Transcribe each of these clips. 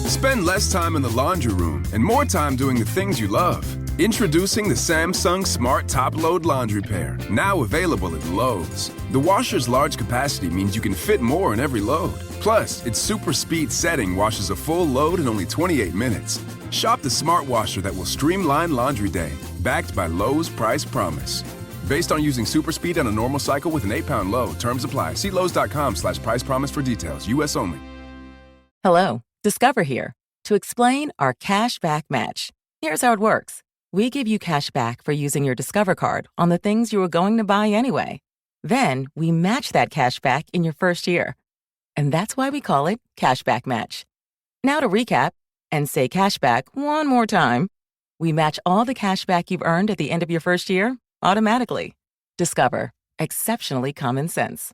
Spend less time in the laundry room and more time doing the things you love. Introducing the Samsung Smart Top Load Laundry Pair, now available at Lowe's. The washer's large capacity means you can fit more in every load. Plus, its super speed setting washes a full load in only 28 minutes. Shop the smart washer that will streamline laundry day, backed by Lowe's Price Promise. Based on using super speed on a normal cycle with an 8-pound load. Terms apply. See Lowe's.com/price promise for details. U.S. only. Hello, Discover here to explain our cash back match. Here's how it works. We give you cash back for using your Discover card on the things you were going to buy anyway. Then we match that cash back in your first year. And that's why we call it Cashback Match. Now to recap and say cashback one more time. We match all the cash back you've earned at the end of your first year automatically. Discover. Exceptionally common sense.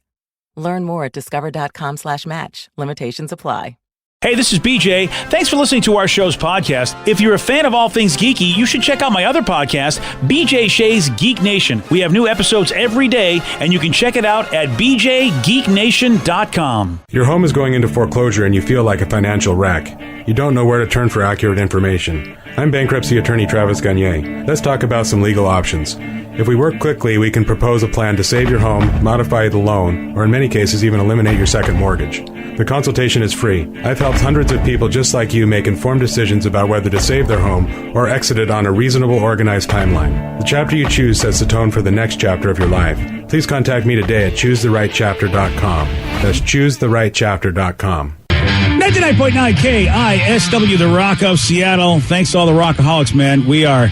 Learn more at discover.com/match. Limitations apply. Hey, this is BJ. Thanks for listening to our show's podcast. If you're a fan of all things geeky, you should check out my other podcast, BJ Shea's Geek Nation. We have new episodes every day, and you can check it out at bjgeeknation.com. Your home is going into foreclosure and you feel like a financial wreck. You don't know where to turn for accurate information. I'm bankruptcy attorney Travis Gagne. Let's talk about some legal options. If we work quickly, we can propose a plan to save your home, modify the loan, or in many cases even eliminate your second mortgage. The consultation is free. I've helped hundreds of people just like you make informed decisions about whether to save their home or exit it on a reasonable, organized timeline. The chapter you choose sets the tone for the next chapter of your life. Please contact me today at choosetherightchapter.com. That's choosetherightchapter.com. 99.9 KISW, the Rock of Seattle. Thanks to all the Rockaholics, man. We are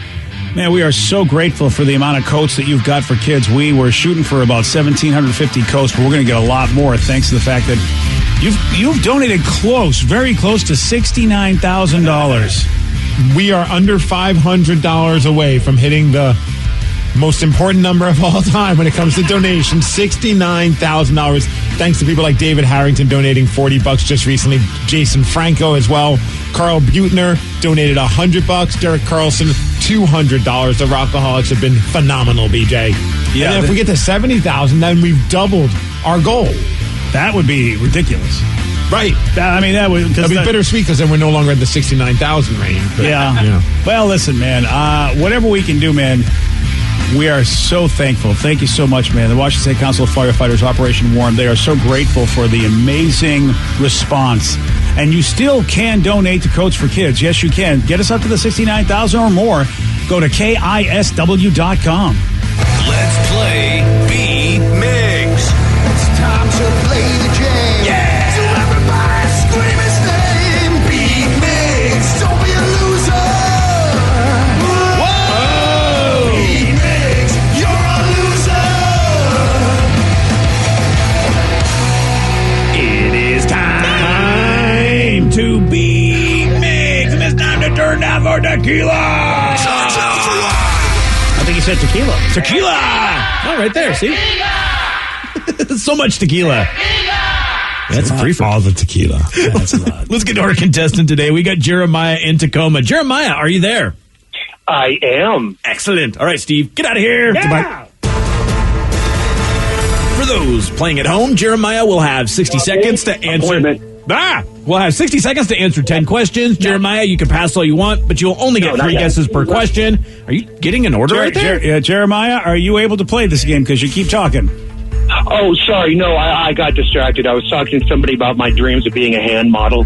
so grateful for the amount of coats that you've got for kids. We were shooting for about 1,750 coats, but we're going to get a lot more thanks to the fact that you've donated very close to $69,000. We are under $500 away from hitting the most important number of all time when it comes to donations, $69,000. Thanks to people like David Harrington donating $40 just recently. Jason Franco as well. Carl Butner donated $100. Derek Carlson, $200. The Rockaholics have been phenomenal, BJ. Yeah, and then if we get to 70,000, then we've doubled our goal. That would be ridiculous. Right. That would be bittersweet because then we're no longer at the 69,000 range. But, yeah. Well, listen, man, whatever we can do, man, we are so thankful. Thank you so much, man. The Washington State Council of Firefighters, Operation Warm, they are so grateful for the amazing response. And you still can donate to Coats for Kids. Yes, you can. Get us up to the 69,000 or more. Go to KISW.com. Let's play B-Migs. It's time to play the game. Yeah! So everybody scream his name. B-Migs, don't be a loser. Whoa! B-Migs, you're a loser. It is time to be Migs, and it's time to turn down for tequila. I think he said tequila. Tequila! Oh, right there, see? So much tequila. That's free for all the tequila. That's a lot. Let's get to our contestant today. We got Jeremiah in Tacoma. Jeremiah, are you there? I am. Excellent. All right, Steve, get out of here. Yeah. For those playing at home, Jeremiah will have 60 seconds to answer. We'll have 60 seconds to answer 10 questions. Jeremiah, you can pass all you want, but you'll only get 3 guesses per question. Are you getting an order right there? Jeremiah, are you able to play this game? Because you keep talking. Oh, sorry. No, I got distracted. I was talking to somebody about my dreams of being a hand model.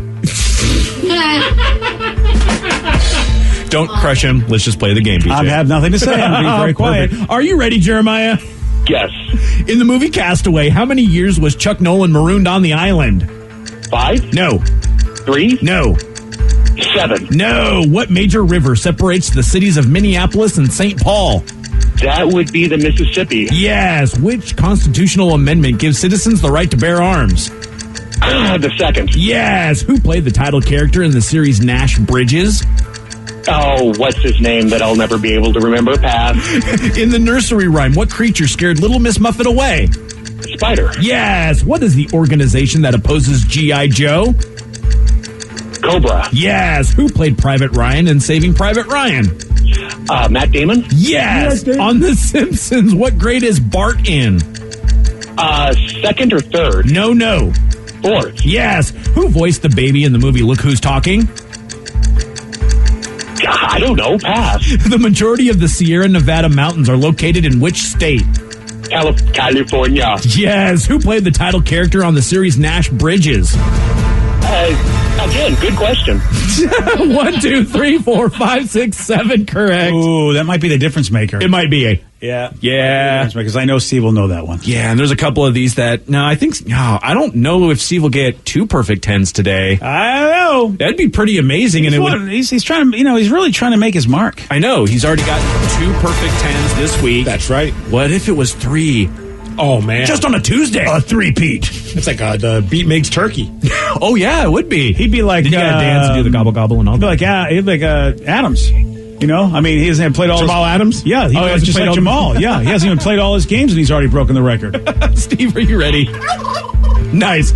Don't crush him. Let's just play the game, BJ. I have nothing to say. I'm being very quiet. Are you ready, Jeremiah? Yes. In the movie Castaway, how many years was Chuck Nolan marooned on the island? 5? No. 3? No. 7? No. What major river separates the cities of Minneapolis and St. Paul? That would be the Mississippi. Yes. Which constitutional amendment gives citizens the right to bear arms? The second. Yes. Who played the title character in the series Nash Bridges? Oh, what's his name that I'll never be able to remember? Pass. In the nursery rhyme, what creature scared Little Miss Muffet away? Spider. Yes. What is the organization that opposes G.I. Joe? Cobra. Yes. Who played Private Ryan in Saving Private Ryan? Matt Damon. Yes. On The Simpsons, what grade is Bart in? Second or third? No. 4th. Yes. Who voiced the baby in the movie Look Who's Talking? I don't know. Pass. The majority of the Sierra Nevada mountains are located in which state? California. Yes. Who played the title character on the series Nash Bridges? Again, good question. 1, 2, 3, 4, 5, 6, 7. Correct. Ooh, that might be the difference maker. It might be. Yeah. Because I know Steve will know that one. Yeah, and there's a couple of these that I don't know if Steve will get 2 perfect 10s today. I don't know. That'd be pretty amazing. He's trying to, he's really trying to make his mark. I know. He's already got 2 perfect 10s this week. That's right. What if it was 3? Oh, man. Just on a Tuesday. A three-peat. It's like the Beat Makes Turkey. Oh, yeah, it would be. He'd be like... Did you gotta dance and do the gobble-gobble and all that? He'd be like Adams. I mean, he hasn't played all Jamal Adams? Yeah, he hasn't just played like all- Jamal. Yeah, he hasn't even played all his games, and he's already broken the record. Steve, are you ready? Nice.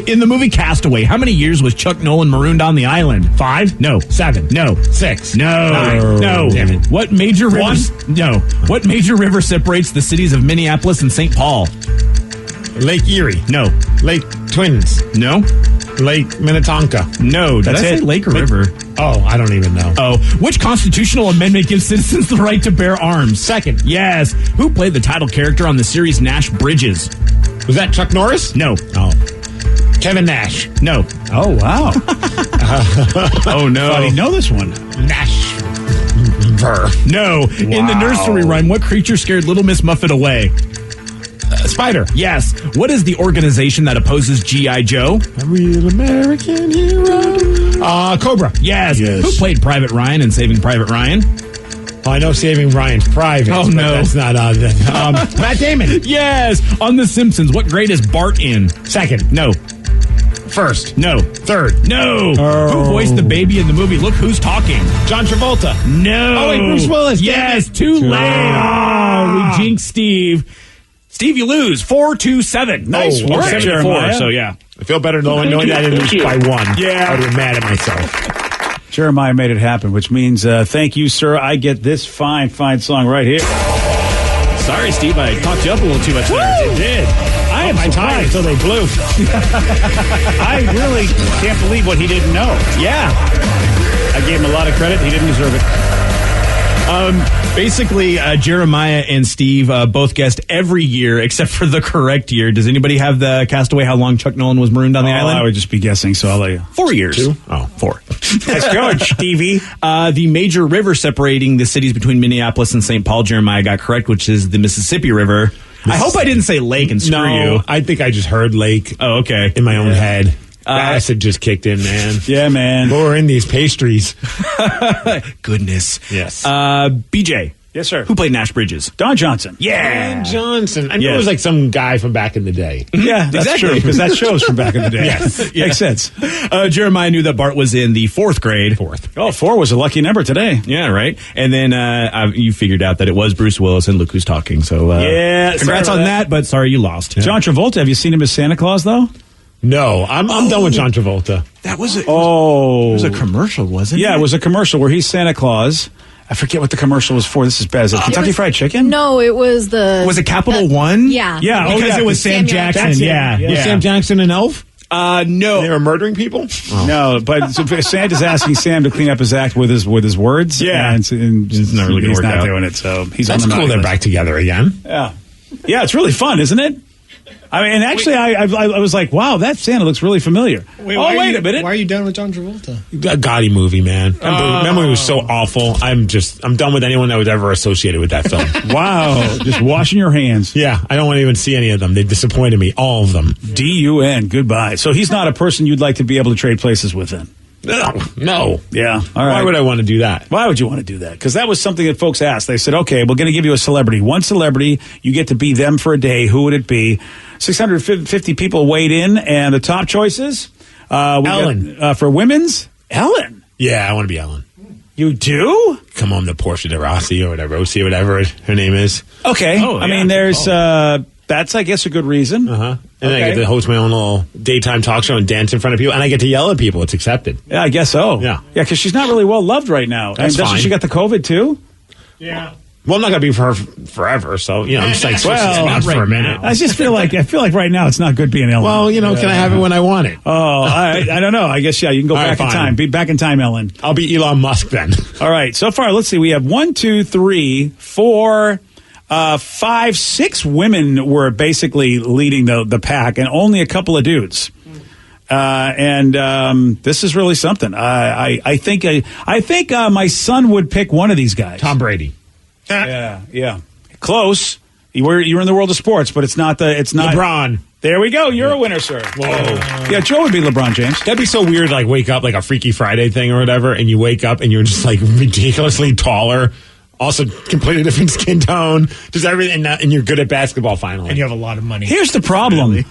In the movie Castaway, how many years was Chuck Nolan marooned on the island? 5? No. 7. No. 6. No. 9. No. Damn it. What major river? No. What major river separates the cities of Minneapolis and St. Paul? Lake Erie. No. Lake Twins. No. Lake Minnetonka. No. Did I say lake or river? Oh, I don't even know. Oh. Which constitutional amendment gives citizens the right to bear arms? 2nd. Yes. Who played the title character on the series Nash Bridges? Was that Chuck Norris? No. Oh. Kevin Nash. No. Oh, wow. Oh, no. Thought he'd know this one. Nash. No. In the nursery rhyme, what creature scared Little Miss Muffet away? Spider. Yes. What is the organization that opposes G.I. Joe? A real American hero. Cobra. Yes. Who played Private Ryan in Saving Private Ryan? Oh, I know Saving Ryan's Private. Oh, but no. That's not Matt Damon. Yes. On The Simpsons, what grade is Bart in? 2nd. No. 1st. No. 3rd. No. Who voiced the baby in the movie Look Who's Talking? John Travolta. No. Oh, wait, Bruce Willis. Yes. Too late. Oh, we jinxed Steve. Steve, you lose 4-7. Nice Oh, work, 7-4. Jeremiah. So yeah, I feel better knowing that I didn't lose by 1. Yeah. I would be mad at myself. Jeremiah made it happen, which means thank you, sir. I get this fine song right here. sorry, Steve, I talked you up a little too much there. It did. I am my time surprised. until they blew. I really can't believe what he didn't know. Yeah. I gave him a lot of credit. He didn't deserve it. Basically, Jeremiah and Steve both guessed every year except for the correct year. Does anybody have the Castaway, how long Chuck Nolan was marooned on the island? I would just be guessing, so I'll let you. 4 years. 2? Oh. 4. Let's go, Stevie. The major river separating the cities between Minneapolis and St. Paul, Jeremiah got correct, which is the Mississippi River. I hope I didn't say lake and screw you. I think I just heard lake Oh, okay. in my own head. Acid just kicked in, man. Yeah, man. We're in these pastries. Goodness. Yes. BJ. Yes, sir. Who played Nash Bridges? Don Johnson. Yeah. Dan Johnson. I knew Yes. it was like some guy from back in the day. Yeah, that's Exactly. true, because that show's from back in the day. Yes. Yeah. Makes sense. Jeremiah knew that Bart was in the 4th grade. 4th. Oh, 4 was a lucky number today. Yeah, right. And then you figured out that it was Bruce Willis and Look Who's Talking. So Yeah, congrats sorry on about that, but sorry you lost. John Travolta, have you seen him as Santa Claus, though? No, I'm done with John Travolta. That was a, it Oh. was a commercial, wasn't it? Yeah, it was a commercial where he's Santa Claus. I forget what the commercial was for. This is bad. Is it Kentucky Fried Chicken? No, it was the. Was it Capital One? Yeah. Yeah, Because yeah, it was Sam Samuel Jackson. That's it. Yeah. Was Sam Jackson an elf? No. They were murdering people? No, but Santa's asking Sam to clean up his act with his words. Yeah. and It's not really gonna he's work not out. doing it. So he's That's on the cool. naughty They're list. back together again. Yeah, it's really fun, isn't it? I mean, and actually, I was like, wow, that Santa looks really familiar. Wait a minute. Why are you done with John Travolta? A gaudy movie, man. Memory was so awful. I'm done with anyone that was ever associated with that film. Wow, just washing your hands. Yeah, I don't want to even see any of them. They disappointed me, all of them. DUN, goodbye. So he's not a person you'd like to be able to trade places with then? No. Yeah, all right. Why would I want to do that? Why would you want to do that? Because that was something that folks asked. They said, okay, we're going to give you a celebrity. One celebrity, you get to be them for a day. Who would it be? 650 people weighed in, and the top choices? Ellen. For women's? Ellen. Yeah, I want to be Ellen. You do? Come on, the Portia de Rossi or whatever, Rossi or whatever her name is. Okay. Oh, I yeah. mean, there's, that's, I guess, a good reason. Uh-huh. And then I Okay. get to host my own little daytime talk show and dance in front of people, and I get to yell at people. It's accepted. Yeah, I guess so. Yeah. Yeah, because she's not really well loved right now. That's and doesn't fine. she got the COVID too? Yeah. Well, I'm not going to be for her forever, so, I'm just like, not for a minute. I just feel like right now it's not good being Ellen. Well, can I have it when I want it? Oh, I don't know. I guess, you can go back in time. Be back in time, Ellen. I'll be Elon Musk then. All right. So far, let's see. We have 1, 2, 3, 4, 5, 6 women were basically leading the pack, and only a couple of dudes. This is really something. I think my son would pick one of these guys. Tom Brady. Yeah. Close. You're in the world of sports, but it's not LeBron. There we go. You're a winner, sir. Whoa. Yeah, Joe would be LeBron James. That'd be so weird, like wake up like a Freaky Friday thing or whatever, and you wake up and you're just like ridiculously taller, also completely different skin tone, just everything, and you're good at basketball finally. And you have a lot of money. Here's the problem. Really?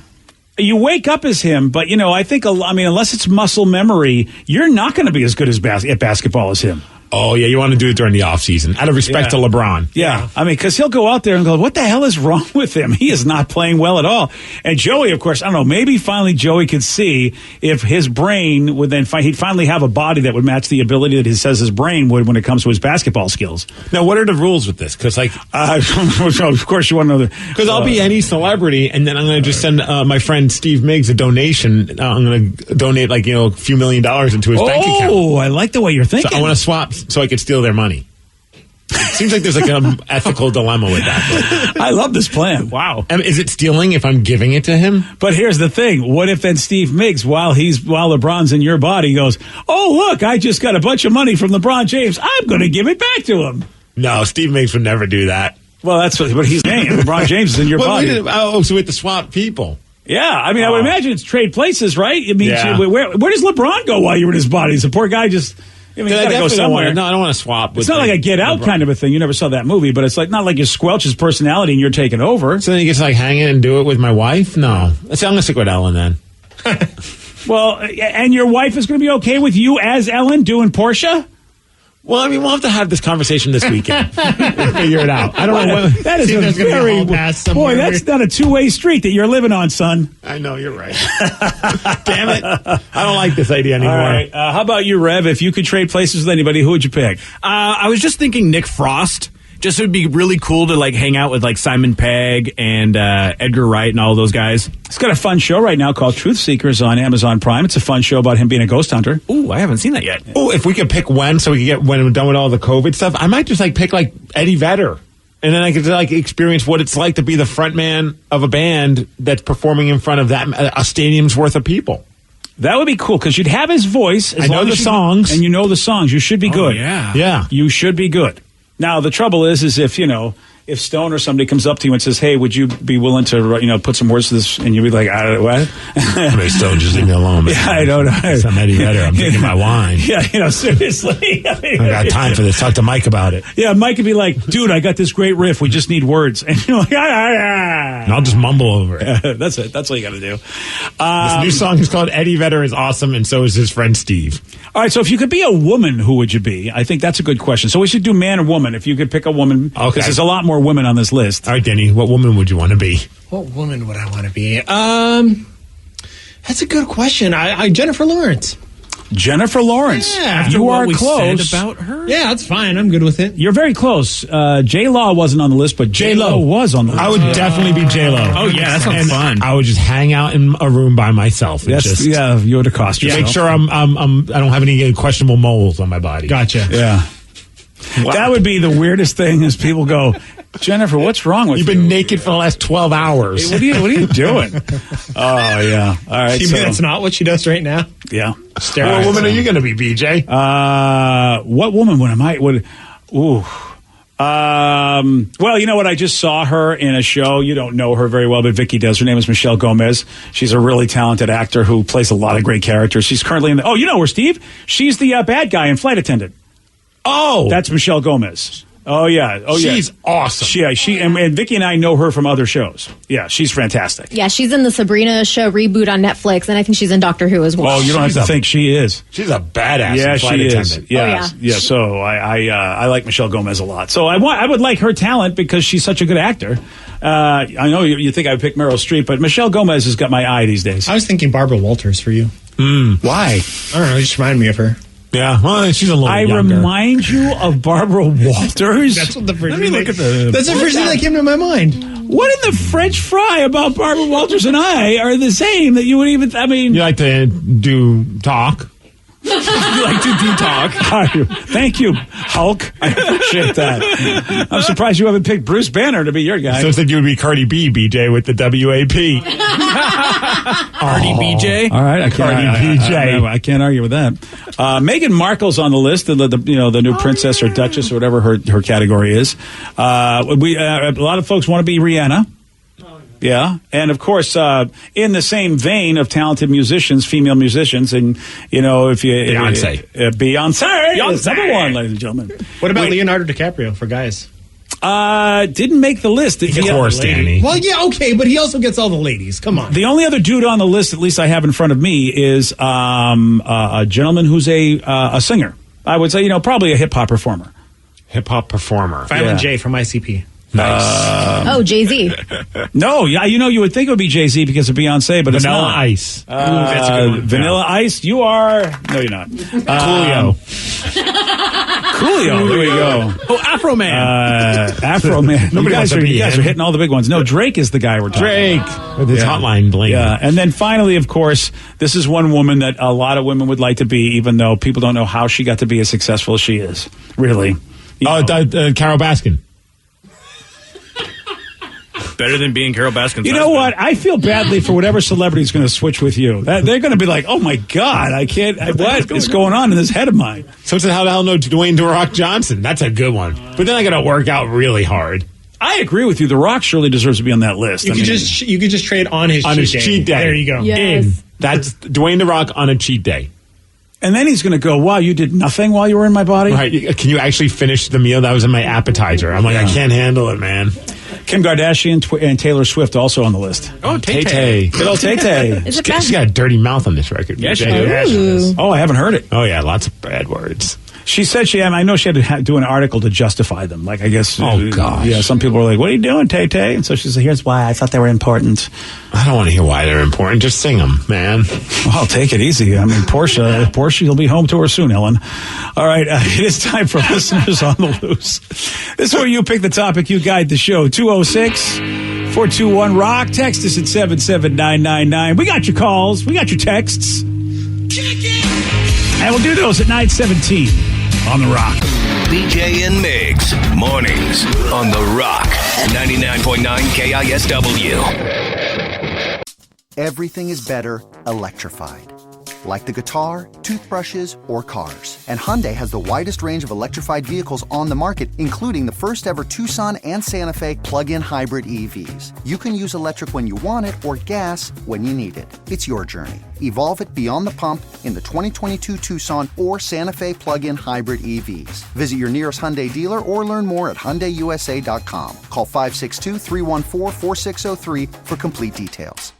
You wake up as him, but, I think, unless it's muscle memory, you're not going to be as good at basketball as him. Oh, yeah, you want to do it during the offseason, out of respect to LeBron. Yeah, because he'll go out there and go, what the hell is wrong with him? He is not playing well at all. And Joey, of course, I don't know, maybe finally Joey could see if his brain would then, he'd finally have a body that would match the ability that he says his brain would when it comes to his basketball skills. Now, what are the rules with this? Because, of course you want to know. Because I'll be any celebrity, and then I'm going to just send my friend Steve Miggs a donation. I'm going to donate, a few $1 million into his bank account. Oh, I like the way you're thinking. So I want to swap so I could steal their money. It seems like there's an ethical dilemma with that. I love this plan. Wow. Is it stealing if I'm giving it to him? But here's the thing. What if then Steve Miggs, while LeBron's in your body, goes, oh, look, I just got a bunch of money from LeBron James. I'm going to give it back to him. No, Steve Miggs would never do that. Well, that's what he's saying. LeBron James is in your body. So we have to swap people. Yeah, I would imagine it's trade places, right? It means where does LeBron go while you're in his body? Is the poor guy just... he's got to go somewhere. I don't want to swap. It's not like a Get Out kind of a thing. You never saw that movie, but it's not like you squelch his personality and you're taking over. So then he gets hang it and do it with my wife? No. I'm going to stick with Ellen then. Well, and your wife is going to be okay with you as Ellen doing Portia? Well, we'll have to have this conversation this weekend. Figure it out. I don't know. That is a very... Boy, that's not a two-way street that you're living on, son. I know, you're right. Damn it. I don't like this idea anymore. All right. How about you, Rev? If you could trade places with anybody, who would you pick? I was just thinking Nick Frost. Just it would be really cool to hang out with Simon Pegg and Edgar Wright and all those guys. He's got a fun show right now called Truth Seekers on Amazon Prime. It's a fun show about him being a ghost hunter. Ooh, I haven't seen that yet. Oh, if we could pick when we're done with all the COVID stuff, I might just pick Eddie Vedder. And then I could experience what it's like to be the front man of a band that's performing in front of a stadium's worth of people. That would be cool because you'd have his voice. I know the songs. And you know the songs. You should be good. Yeah. You should be good. Now, the trouble is if, if Stone or somebody comes up to you and says, hey, would you be willing to, put some words to this? And you'd be like, what? Hey, Stone, just leave me alone. Man. Yeah, I don't know. I'm Eddie Vedder. I'm drinking my wine. Yeah, seriously. I got time for this. Talk to Mike about it. Yeah, Mike could be like, dude, I got this great riff. We just need words. And you're like, And I'll just mumble over it. That's it. That's all you got to do. This new song is called Eddie Vedder is Awesome, and so is his friend Steve. All right, so if you could be a woman, who would you be? I think that's a good question. So we should do man or woman. If you could pick a woman, because there's a lot more women on this list. All right, Denny, what woman would you want to be? What woman would I want to be? That's a good question. Jennifer Lawrence. Jennifer Lawrence. Yeah. You are close. Said about her? Yeah, that's fine. I'm good with it. You're very close. J-Law wasn't on the list, but J-Lo was on the list. I would definitely be J-Lo. Oh, yeah, that sounds fun. I would just hang out in a room by myself. And you would accost yourself. Make sure I don't have any questionable moles on my body. Gotcha. Yeah. Wow. That would be the weirdest thing is people go, Jennifer, what's wrong with you? You've been naked for the last 12 hours. Hey, what are you doing? Oh, yeah. All right. You mean that's not what she does right now? Yeah. What woman are you going to be, BJ? What woman well, you know what? I just saw her in a show. You don't know her very well, but Vicky does. Her name is Michelle Gomez. She's a really talented actor who plays a lot of great characters. She's currently in you know her, Steve? She's the bad guy in Flight Attendant. Oh. That's Michelle Gomez. Oh, yeah. She's awesome. She and Vicky and I know her from other shows. Yeah, she's fantastic. Yeah, she's in the Sabrina show reboot on Netflix, and I think she's in Doctor Who as well. Oh, you don't have to think she is. She's a badass. Yeah, she is. Yeah. Yeah. So I like Michelle Gomez a lot. So I would like her talent because she's such a good actor. I know you think I would pick Meryl Streep, but Michelle Gomez has got my eye these days. I was thinking Barbara Walters for you. Why? I don't know. It just reminded me of her. Yeah, well, she's a little younger. remind you of Barbara Walters. That's what the first Let me thing look at the. That's the first thing that came to my mind. What in the French fry about Barbara Walters and I are the same that you would even? I mean, You like to do talk? you like to do talk. Thank you, Hulk. I appreciate that. I'm surprised you haven't picked Bruce Banner to be your guy. So I said you would be Cardi B, BJ, with the WAP. Cardi BJ. All right, Cardi BJ. I can't argue with that. Meghan Markle's on the list, the new princess or duchess or whatever her category is. A lot of folks want to be Rihanna. Yeah, and of course, in the same vein of talented musicians, female musicians, and if you Beyonce is number one, ladies and gentlemen. What about Leonardo DiCaprio for guys? Didn't make the list. He's a horse, Danny. Well, yeah, okay, but he also gets all the ladies. Come on. The only other dude on the list, at least I have in front of me, is a gentleman who's a singer. I would say, probably a hip hop performer. Hip hop performer. Violent J from ICP. Oh, Jay-Z. No, yeah, you would think it would be Jay-Z because of Beyonce, but Vanilla it's not. Ice. That's a good one. Vanilla Ice, you are. No, you're not. Coolio. Coolio, there we go. Oh, Afro Man. Afro Man. Nobody wants to be you guys him. are hitting all the big ones. No, Drake is the guy we're talking about. Drake. With his hotline bling. Yeah, and then finally, of course, this is one woman that a lot of women would like to be, even though people don't know how she got to be as successful as she is. Really. Carol Baskin. Better than being Carol Baskin's You know what? I feel badly for whatever celebrity is going to switch with you. They're going to be like, oh, my God, I can't. What is going on in this head of mine? So how the hell no Dwayne The Rock Johnson? That's a good one. But then I got to work out really hard. I agree with you. The Rock surely deserves to be on that list. You could just trade on his cheat day. There you go. Yes. That's Dwayne The Rock on a cheat day. And then he's going to go, wow, you did nothing while you were in my body? Right. Can you actually finish the meal that was in my appetizer? I'm like, I can't handle it, man. Kim Kardashian and Taylor Swift also on the list. Oh, Tay-Tay. Good old Tay-Tay. Is it She's got a dirty mouth on this record. Yeah, she does. Oh, I haven't heard it. Oh, yeah, lots of bad words. She said I know she had to do an article to justify them. Like, I guess. Oh, gosh. Yeah, some people were like, what are you doing, Tay-Tay? And so she said, here's why I thought they were important. I don't want to hear why they're important. Just sing them, man. Well, take it easy. I mean, Portia, you'll be home to her soon, Ellen. All right, it is time for Listeners on the Loose. This is where you pick the topic, you guide the show. 206-421-ROCK. Text us at 77999. We got your calls. We got your texts. And we'll do those at 9:17 on The Rock. BJ and Migs, mornings on The Rock, 99.9 KISW. Everything is better electrified. Like the guitar, toothbrushes, or cars. And Hyundai has the widest range of electrified vehicles on the market, including the first ever Tucson and Santa Fe plug-in hybrid EVs. You can use electric when you want it or gas when you need it. It's your journey. Evolve it beyond the pump in the 2022 Tucson or Santa Fe plug-in hybrid EVs. Visit your nearest Hyundai dealer or learn more at HyundaiUSA.com. Call 562-314-4603 for complete details.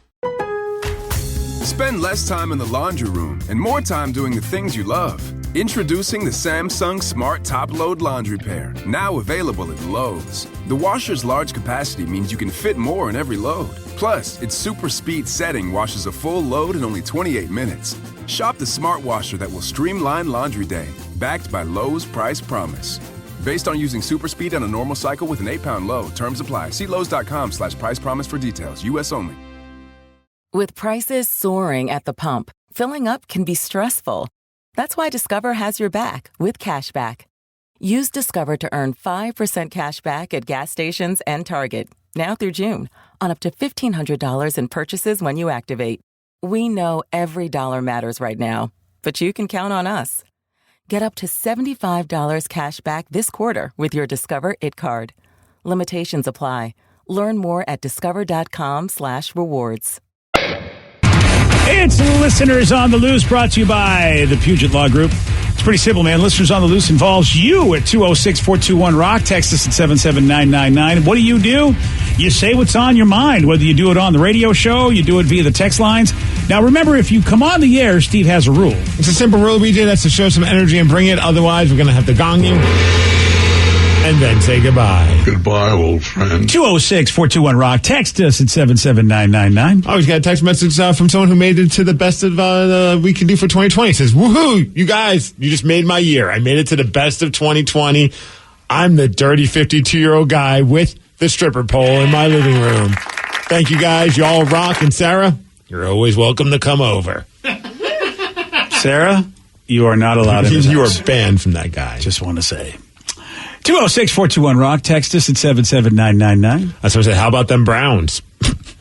Spend less time in the laundry room and more time doing the things you love. Introducing the Samsung Smart Top Load Laundry Pair, now available at Lowe's. The washer's large capacity means you can fit more in every load. Plus, its super speed setting washes a full load in only 28 minutes. Shop the smart washer that will streamline laundry day, backed by Lowe's Price Promise. Based on using super speed on a normal cycle with an 8-pound load. Terms apply. See Lowe's.com/price promise for details. U.S. only. With prices soaring at the pump, filling up can be stressful. That's why Discover has your back with cashback. Use Discover to earn 5% cash back at gas stations and Target, now through June, on up to $1,500 in purchases when you activate. We know every dollar matters right now, but you can count on us. Get up to $75 cash back this quarter with your Discover It card. Limitations apply. Learn more at discover.com/rewards. It's Listeners on the Loose, brought to you by the Puget Law Group. It's pretty simple, man. Listeners on the Loose involves you at 206-421-ROCK. Text us at 77999. What do? You say what's on your mind, whether you do it on the radio show, you do it via the text lines. Now, remember, if you come on the air, Steve has a rule. It's a simple rule, BJ. That's to show some energy and bring it. Otherwise, we're going to have to gong you. and then say goodbye. Goodbye, old friend. 206-421-ROCK. Text us at 77999. Oh, we got a text message from someone who made it to the best of we can do for 2020. It says, woohoo, you guys, you just made my year. I made it to the best of 2020. I'm the dirty 52-year-old guy with the stripper pole in my living room. Thank you guys. You all rock. And Sarah, you're always welcome to come over. Sarah, you are not allowed in. You are banned from that guy. Just want to say. 206-421-ROCK. Text us at 77999. I was going to say, how about them Browns?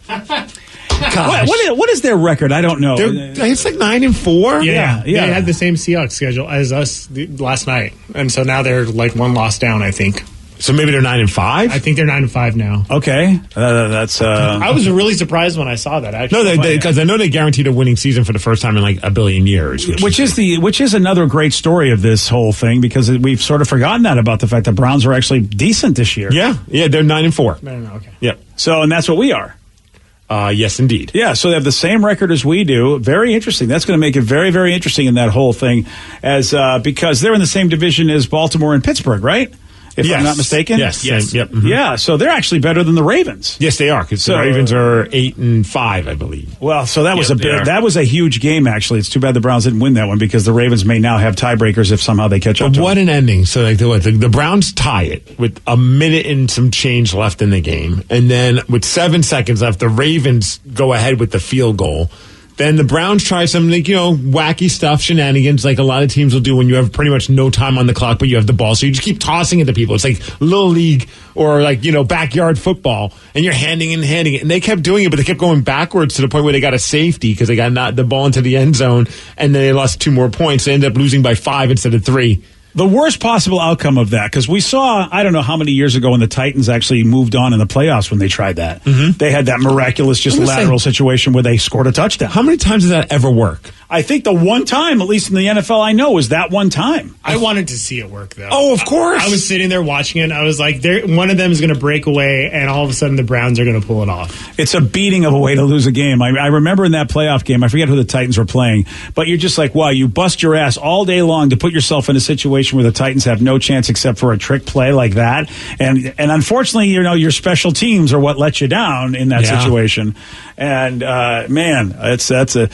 What is their record? I don't know. It's like 9-4. Yeah. They had the same Seahawks schedule as us last night. And so now they're like one loss down, I think. So maybe they're 9-5? I think they're 9-5 now. Okay. That's I was really surprised when I saw that, actually. No, because I know they guaranteed a winning season for the first time in like a billion years. Which is another great story of this whole thing, because we've sort of forgotten that about the fact that Browns are actually decent this year. Yeah, they're 9-4. No, okay. Yep. So, and that's what we are. Yes, indeed. Yeah, so they have the same record as we do. Very interesting. That's going to make it very, very interesting in that whole thing, because they're in the same division as Baltimore and Pittsburgh, right? If I'm not mistaken. Yes. Yep. Mm-hmm. Yeah. So they're actually better than the Ravens. Yes, they are, because the Ravens are 8-5, I believe. Well, so that was a huge game. Actually, it's too bad the Browns didn't win that one, because the Ravens may now have tiebreakers if somehow they catch up. What an ending! So like the Browns tie it with a minute and some change left in the game, and then with 7 seconds left, the Ravens go ahead with the field goal. Then the Browns try some, wacky stuff, shenanigans, like a lot of teams will do when you have pretty much no time on the clock, but you have the ball. So you just keep tossing it to people. It's like Little League or backyard football, and you're handing it. And they kept doing it, but they kept going backwards to the point where they got a safety because they got the ball into the end zone, and then they lost 2 more points. They ended up losing by 5 instead of 3. The worst possible outcome of that, because we saw, I don't know how many years ago when the Titans actually moved on in the playoffs when they tried that. Mm-hmm. They had that miraculous lateral situation where they scored a touchdown. How many times does that ever work? I think the one time, at least in the NFL I know, was that one time. I wanted to see it work, though. Oh, of course. I was sitting there watching it, and I was like, one of them is going to break away, and all of a sudden the Browns are going to pull it off. It's a beating of a way to lose a game. I remember in that playoff game, I forget who the Titans were playing, but you're just like, wow, you bust your ass all day long to put yourself in a situation where the Titans have no chance except for a trick play like that. And unfortunately, your special teams are what let you down in that situation. And, man, that's a...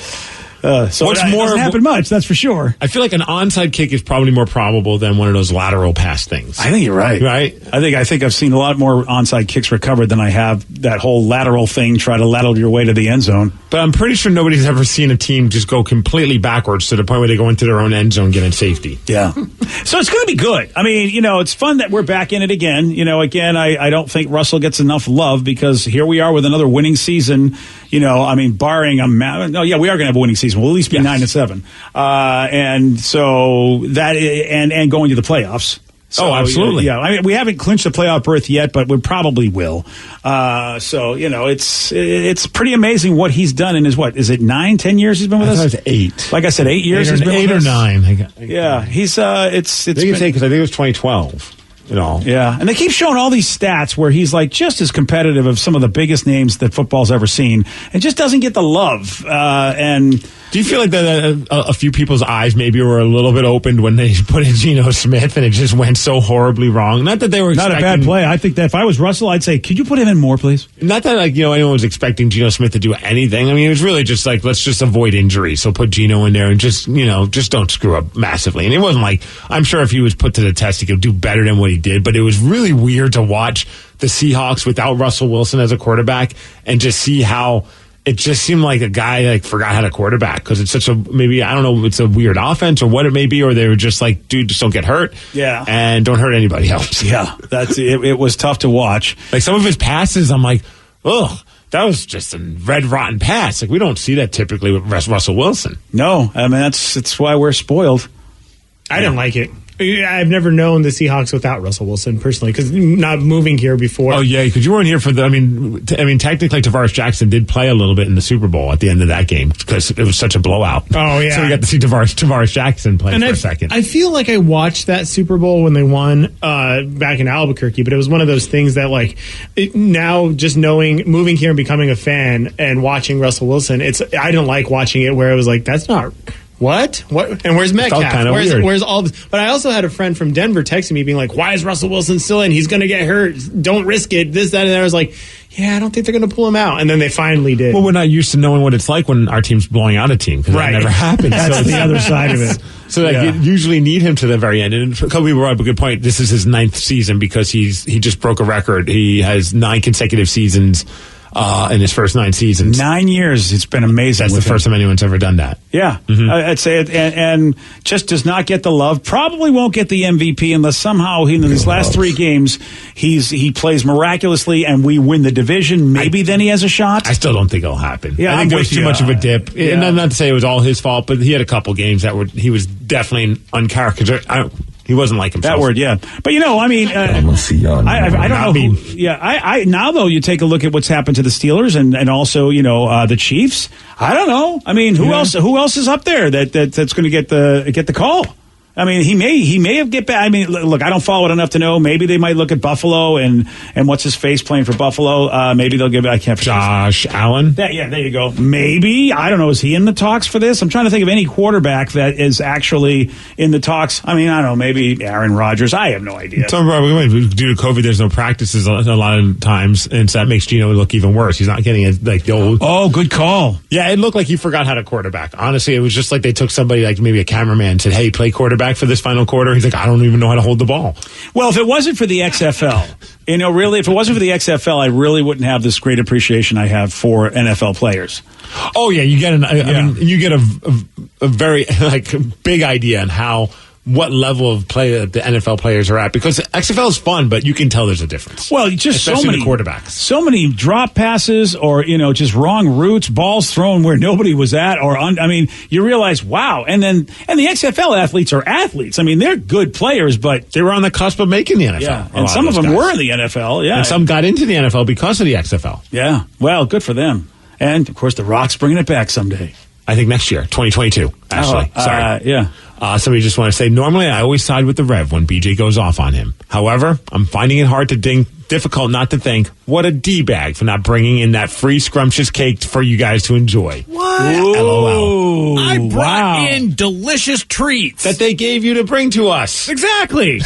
so it doesn't happen much, that's for sure. I feel like an onside kick is probably more probable than one of those lateral pass things. I think you're right. Right? I think I've seen a lot more onside kicks recovered than I have that whole lateral thing, try to lateral your way to the end zone. But I'm pretty sure nobody's ever seen a team just go completely backwards to the point where they go into their own end zone getting safety. Yeah. So it's going to be good. I mean, it's fun that we're back in it again. Again, I don't think Russell gets enough love because here we are with another winning season. Barring we are going to have a winning season. We'll at least be 9-7. And so that, and going to the playoffs. So, absolutely. Yeah. I mean, we haven't clinched the playoff berth yet, but we probably will. It's pretty amazing what he's done in his, is it 9-10 years he's been with us? I thought it was 8. Like I said, 8 years he's been with us. 8 or 9. Yeah. He's, it's I think because I think it was 2012. Yeah, and they keep showing all these stats where he's like just as competitive of some of the biggest names that football's ever seen, and just doesn't get the love. And do you feel like that a few people's eyes maybe were a little bit opened when they put in Geno Smith and it just went so horribly wrong? Not that they were not a bad play. I think that if I was Russell, I'd say, could you put him in more, please? Not that anyone was expecting Geno Smith to do anything. I mean, it was really just like, let's just avoid injury. So put Geno in there and just don't screw up massively. And it wasn't like, I'm sure if he was put to the test, he could do better than what he did. But it was really weird to watch the Seahawks without Russell Wilson as a quarterback and just see how it just seemed like a guy forgot how to quarterback because it's such a, maybe, I don't know, it's a weird offense or what it may be, or they were just like, dude, just don't get hurt. Yeah. And don't hurt anybody else. Yeah. That's it. It was tough to watch. Like some of his passes, I'm like, ugh. That was just a red rotten pass. Like we don't see that typically with Russell Wilson. No, I mean that's why we're spoiled. I didn't like it. I've never known the Seahawks without Russell Wilson personally because not moving here before. Oh yeah, because you weren't here for the. I mean, technically, Tavares Jackson did play a little bit in the Super Bowl at the end of that game because it was such a blowout. Oh yeah, so we got to see Tavares Jackson play for a second. I feel like I watched that Super Bowl when they won back in Albuquerque, but it was one of those things that now just moving here and becoming a fan and watching Russell Wilson, I didn't like watching it where it was like that's not What? And where's Metcalf? kinda weird. Where's all this? But I also had a friend from Denver texting me being like, why is Russell Wilson still in? He's going to get hurt. Don't risk it. This, that, and that. I was like, yeah, I don't think they're going to pull him out. And then they finally did. Well, we're not used to knowing what it's like when our team's blowing out a team because that never happens. That's the other side of it. So you usually need him to the very end. And Kobe brought up a good point. This is his 9th season because he just broke a record. He has 9 consecutive seasons in his first 9 seasons. 9 years. It's been amazing. That's the first time anyone's ever done that. Yeah. I'd say it. And just does not get the love. Probably won't get the MVP unless somehow in these last 3 games he plays miraculously and we win the division. Maybe then he has a shot. I still don't think it'll happen. Yeah, I think there was too much of a dip. And not to say it was all his fault, but he had a couple games he was definitely uncharacteristic. He wasn't like himself. That word, yeah. But, I mean, I don't know. I now, though, you take a look at what's happened to the Steelers and also, the Chiefs. I don't know. I mean, who else is up there that's going to get the call? I mean, he may have get back. I mean, look, I don't follow it enough to know. Maybe they might look at Buffalo and what's his face playing for Buffalo. Maybe they'll give it. I can't. Josh Allen. There you go. Maybe, I don't know. Is he in the talks for this? I'm trying to think of any quarterback that is actually in the talks. I mean, I don't know. Maybe Aaron Rodgers. I have no idea. Due to COVID, there's no practices a lot of times, and so that makes Geno look even worse. He's not getting it like the old. Oh, good call. Yeah, it looked like he forgot how to quarterback. Honestly, it was just like they took somebody like maybe a cameraman and said, "Hey, play quarterback for this final quarter." He's like, I don't even know how to hold the ball. Well, if it wasn't for the XFL, really, if it wasn't for the XFL, I really wouldn't have this great appreciation I have for NFL players. Oh yeah, you get I mean, you get a very big idea on what level of play the NFL players are at, because XFL is fun, but you can tell there's a difference. Well, just especially so many quarterbacks, so many drop passes, or just wrong routes, balls thrown where nobody was at, you realize, wow. And the XFL athletes are athletes. I mean, they're good players, but they were on the cusp of making the NFL. Yeah, and some of them were in the NFL. Yeah, and some got into the NFL because of the XFL. Yeah, well, good for them. And of course, the Rock's bringing it back someday. I think next year, 2022. Actually, sorry. Yeah. Somebody just want to say, normally I always side with the Rev when BJ goes off on him. However, I'm finding it difficult not to think, what a D-bag for not bringing in that free scrumptious cake for you guys to enjoy. What? LOL. I brought in delicious treats that they gave you to bring to us. Exactly.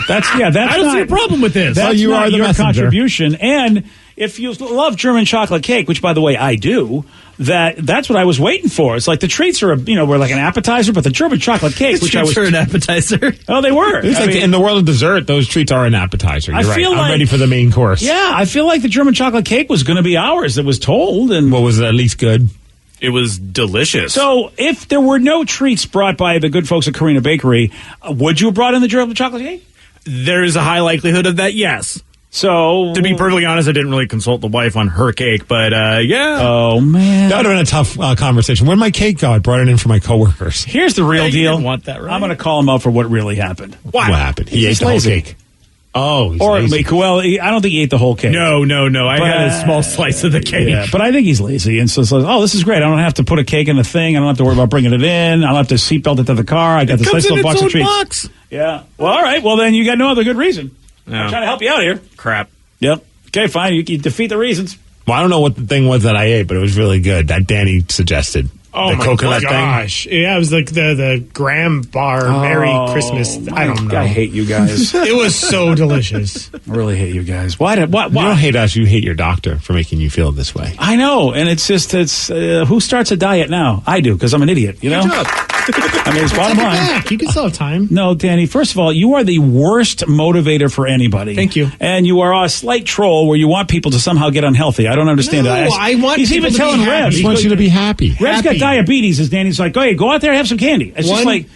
I don't see a problem with this. That's you are the your messenger. contribution. And if you love German chocolate cake, which by the way I do, that's what I was waiting for. It's like the treats were like an appetizer, but the German chocolate cake, which I was an appetizer. Oh, they were. It's in the world of dessert, those treats are an appetizer. You're right. I'm ready for the main course. Yeah, I feel like the German chocolate cake was going to be ours. It was told, and what was it, at least good? It was delicious. So, if there were no treats brought by the good folks at Carina Bakery, would you have brought in the German chocolate cake? There is a high likelihood of that, yes. So, to be perfectly honest, I didn't really consult the wife on her cake, but yeah. Oh, man. That would have been a tough conversation. Where'd my cake go? I brought it in for my coworkers. Here's the real deal. You didn't want that, right? I'm going to call him out for what really happened. What happened? He ate the whole cake. Oh, he's lazy. Well, I don't think he ate the whole cake. No. I had a small slice of the cake. Yeah, but I think he's lazy. And so it's like, oh, this is great. I don't have to put a cake in the thing. I don't have to worry about bringing it in. I don't have to seatbelt it to the car. I got this nice little box of treats. Box. Yeah. Well, all right. Well, then you got no other good reason. No. I'm trying to help you out here. Crap. Yep. Okay, fine. You defeat the reasons. Well, I don't know what the thing was that I ate, but it was really good. That Danny suggested. Oh, the my coconut gosh. thing. Yeah, it was like the Graham Bar Merry Christmas. I don't know. I hate you guys. It was so delicious. I really hate you guys. Why? You don't hate us. You hate your doctor for making you feel this way. I know. And it's who starts a diet now? I do, because I'm an idiot, you know? I mean, it's bottom line. You can still have time. No, Danny, first of all, you are the worst motivator for anybody. Thank you. And you are a slight troll where you want people to somehow get unhealthy. I don't understand that. I want He's even telling Rev. He wants you to be happy. Rev's got diabetes, as Danny's like, hey, go out there and have some candy. It's just like...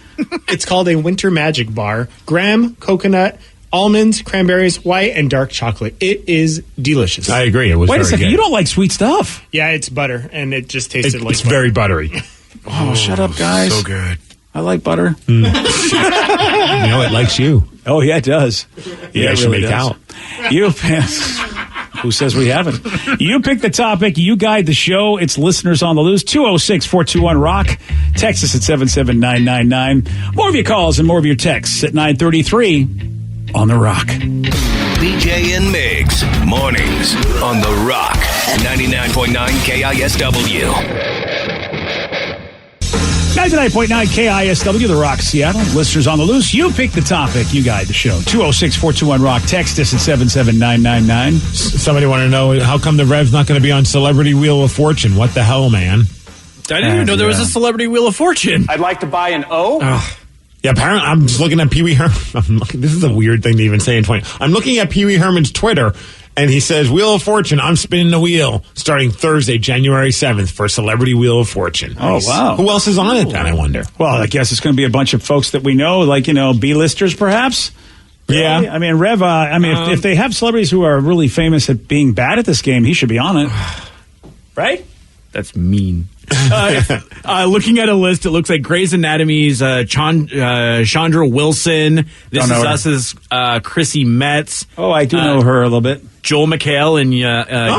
It's called a Winter Magic Bar. Graham, coconut, almonds, cranberries, white, and dark chocolate. It is delicious. I agree. It was Wait a very second. good. You don't like sweet stuff. Yeah, it's butter, and it just tasted like it's butter. very buttery. Oh, shut up, guys. So good. I like butter. You know, it likes you. Oh, yeah, it does. You guys should make out. Who says we haven't? You pick the topic. You guide the show. It's listeners on the loose. 206-421-ROCK. Text us at 77999. More of your calls and more of your texts at 9:33 on The Rock. BJ and Migs, mornings on The Rock, 99.9 KISW. 99.9 KISW, The Rock, Seattle. Listeners on the loose, you pick the topic. You guide the show. 206-421-ROCK. Text us at 77999. Somebody want to know how come the Rev's not going to be on Celebrity Wheel of Fortune? What the hell, man? I didn't even know there was a Celebrity Wheel of Fortune. I'd like to buy an O. Yeah, apparently, I'm just looking at Pee Wee Herman. This is a weird thing to even say in 20. I'm looking at Pee Wee Herman's Twitter, and he says, Wheel of Fortune, I'm spinning the wheel starting Thursday, January 7th for Celebrity Wheel of Fortune. Nice. Oh, wow. Who else is on it then, I wonder? Well, I guess it's going to be a bunch of folks that we know, like, B-listers perhaps. Really? Yeah. I mean, Rev, if they have celebrities who are really famous at being bad at this game, he should be on it. Right? That's mean. Looking at a list, it looks like Grey's Anatomy's Chandra Wilson. This Is Us's Chrissy Metz. Oh, I do know her a little bit. Joel McHale and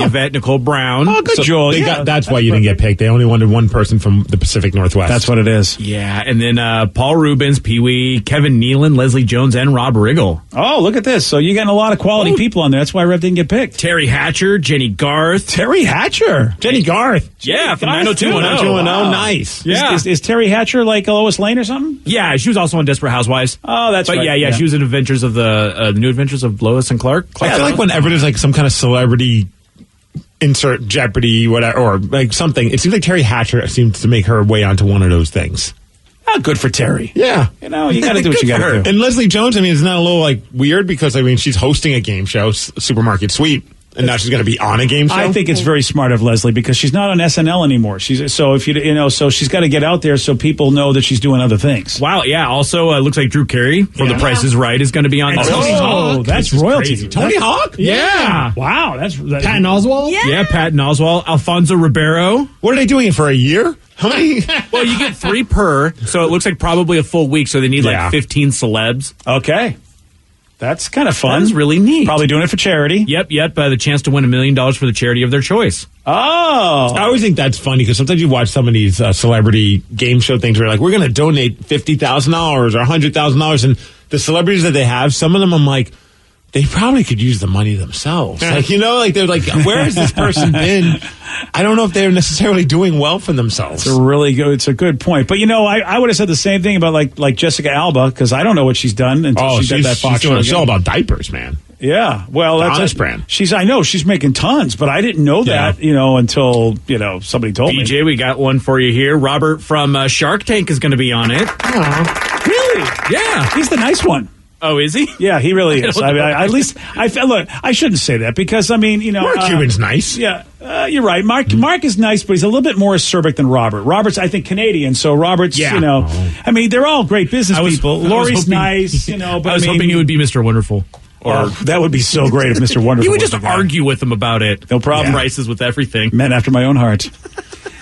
Yvette Nicole Brown. Oh, good, Joel. That's why you didn't get picked. They only wanted one person from the Pacific Northwest. That's what it is. Yeah, and then Paul Rubens, Pee Wee, Kevin Nealon, Leslie Jones, and Rob Riggle. Oh, look at this. So you're getting a lot of quality people on there. That's why Rev didn't get picked. Terry Hatcher, Jenny Garth. Terry Hatcher? Jenny Garth. Yeah, from 90210. 90210. Nice. Yeah. Is Terry Hatcher like Lois Lane or something? Yeah, she was also on Desperate Housewives. Oh, that's right. But yeah, she was in Adventures of the New Adventures of Lois and Clark. I feel like whenever there's like some kind of celebrity insert Jeopardy, whatever, or like something, it seems like Terry Hatcher seems to make her way onto one of those things. Oh, good for Terry. Yeah. You got to do what you got to do. And Leslie Jones, is not a little like weird because she's hosting a game show, Supermarket Sweep. And now she's going to be on a game show? I think it's very smart of Leslie because she's not on SNL anymore. So she's got to get out there so people know that she's doing other things. Wow, yeah. Also, looks like Drew Carey from The Price is Right is going to be on. Oh, that's royalty. Crazy. Tony Hawk? Yeah. Wow, that's Patton Oswalt? Yeah, Patton Oswalt. Alfonso Ribeiro. What are they doing it for a year? How many? Well, you get 3 per, so it looks like probably a full week. So they need like 15 celebs. Okay. That's kind of fun. That's really neat. Probably doing it for charity. Yep. The chance to win $1 million for the charity of their choice. Oh. I always think that's funny because sometimes you watch some of these celebrity game show things where like, we're going to donate $50,000 or $100,000. And the celebrities that they have, some of them I'm like, they probably could use the money themselves. Like, they're like, where has this person been? I don't know if they're necessarily doing well for themselves. It's a good point. But, I would have said the same thing about like Jessica Alba because I don't know what she's done until she did that Fox show. She's doing a show about diapers, man. Yeah. Well, that's Honest brand. I know she's making tons, but I didn't know that, until, somebody told me. BJ, we got one for you here. Robert from Shark Tank is going to be on it. Really? Yeah. He's the nice one. Oh, is he? Yeah, he really is. At least I felt. Look, I shouldn't say that because Mark Cuban's nice. Yeah, you're right. Mark is nice, but he's a little bit more acerbic than Robert. Robert's, I think, Canadian, so Robert's, they're all great business people. Lori's nice, but I was hoping he would be Mr. Wonderful. Or that would be so great if Mr. Wonderful. You would just argue with him about it. No problem. Prices with everything. Men after my own heart.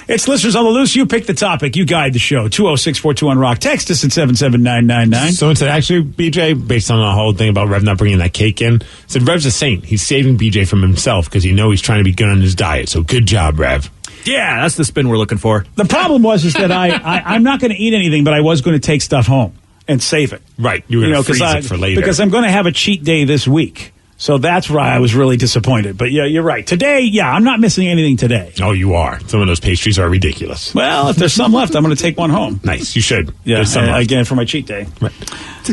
It's Listeners on the Loose. You pick the topic. You guide the show. 206-421-ROCK. Text us at 77999. So instead, actually, BJ, based on the whole thing about Rev not bringing that cake in, said Rev's a saint. He's saving BJ from himself because he's trying to be good on his diet. So good job, Rev. Yeah, that's the spin we're looking for. The problem is that I'm not going to eat anything, but I was going to take stuff home and save it. Right. You were going to freeze it for later. Because I'm going to have a cheat day this week. So that's why I was really disappointed. But yeah, you're right. Today, I'm not missing anything today. Oh, you are. Some of those pastries are ridiculous. Well, if there's some left, I'm going to take one home. Nice. You should. Yeah, again, for my cheat day. Right.